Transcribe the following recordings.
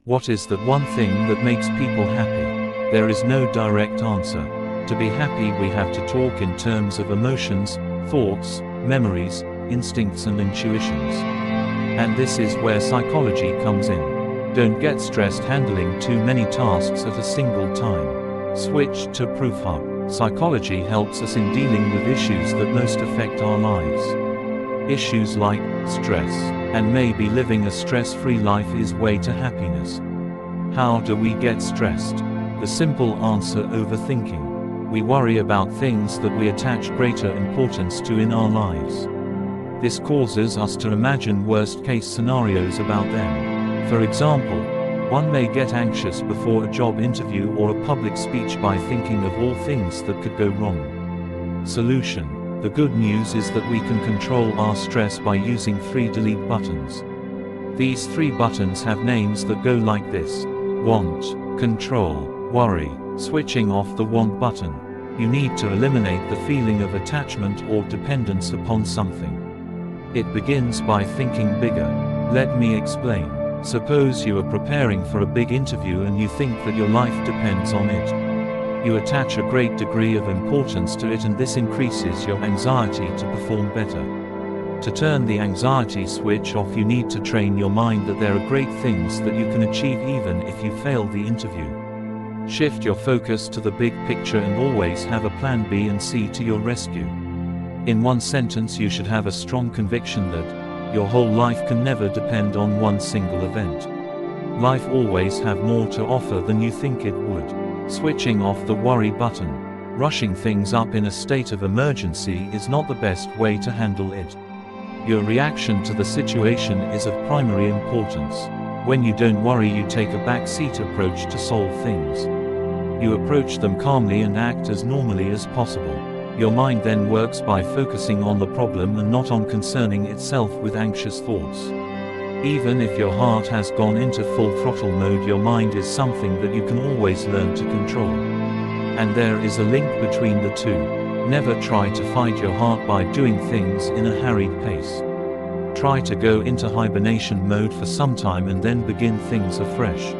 What is that one thing that makes people happy? There is no direct answer. To be happy, we have to talk in terms of emotions, thoughts, memories, instincts and intuitions. And this is where psychology comes in. Don't get stressed handling too many tasks at a single time. Switch to Proof Hub. Psychology helps us in dealing with issues that most affect our lives. Issues like stress, and maybe living a stress-free life is way to happiness. How do we get stressed? The simple answer: overthinking. We worry about things that we attach greater importance to in our lives. This causes us to imagine worst-case scenarios about them. For example, one may get anxious before a job interview or a public speech by thinking of all things that could go wrong. Solution: the good news is that we can control our stress by using 3 delete buttons. These 3 buttons have names that go like this: want, control, worry. Switching off the want button. You need to eliminate the feeling of attachment or dependence upon something. It begins by thinking bigger. Let me explain. Suppose you are preparing for a big interview and you think that your life depends on it. You attach a great degree of importance to it, and this increases your anxiety to perform better. To turn the anxiety switch off, you need to train your mind that there are great things that you can achieve even if you fail the interview. Shift your focus to the big picture and always have a plan B and C to your rescue. In one sentence, you should have a strong conviction that your whole life can never depend on one single event. Life always have more to offer than you think it would. Switching off the worry button. Rushing things up in a state of emergency is not the best way to handle it. Your reaction to the situation is of primary importance. When you don't worry, you take a backseat approach to solve things. You approach them calmly and act as normally as possible. Your mind then works by focusing on the problem and not on concerning itself with anxious thoughts. Even if your heart has gone into full throttle mode, your mind is something that you can always learn to control. And there is a link between the two. Never try to fight your heart by doing things in a harried pace. Try to go into hibernation mode for some time and then begin things afresh.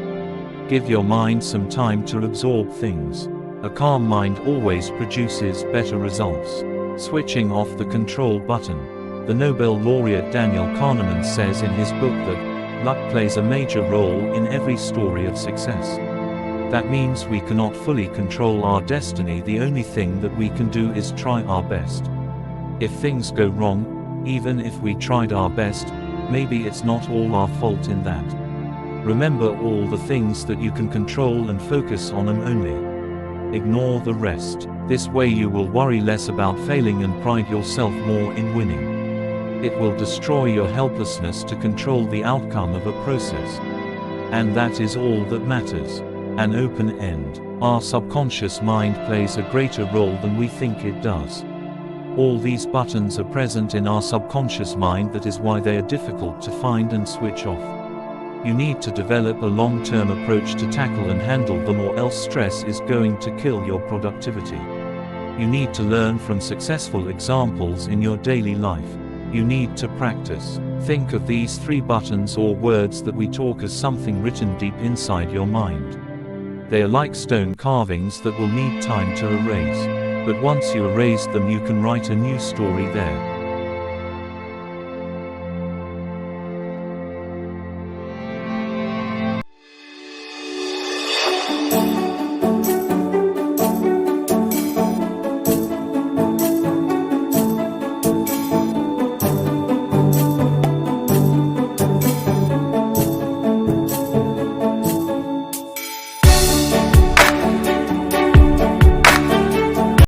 Give your mind some time to absorb things. A calm mind always produces better results. Switching off the control button. The Nobel laureate Daniel Kahneman says in his book that luck plays a major role in every story of success. That means we cannot fully control our destiny. The only thing that we can do is try our best. If things go wrong, even if we tried our best, maybe it's not all our fault in that. Remember all the things that you can control and focus on them only. Ignore the rest. This way you will worry less about failing and pride yourself more in winning. It will destroy your helplessness to control the outcome of a process. And that is all that matters. An open end. Our subconscious mind plays a greater role than we think it does. All these buttons are present in our subconscious mind. That is why they are difficult to find and switch off. You need to develop a long-term approach to tackle and handle them, or else stress is going to kill your productivity. You need to learn from successful examples in your daily life. You need to practice. Think of these 3 buttons or words that we talk as something written deep inside your mind. They are like stone carvings that will need time to erase. But once you erase them, you can write a new story there.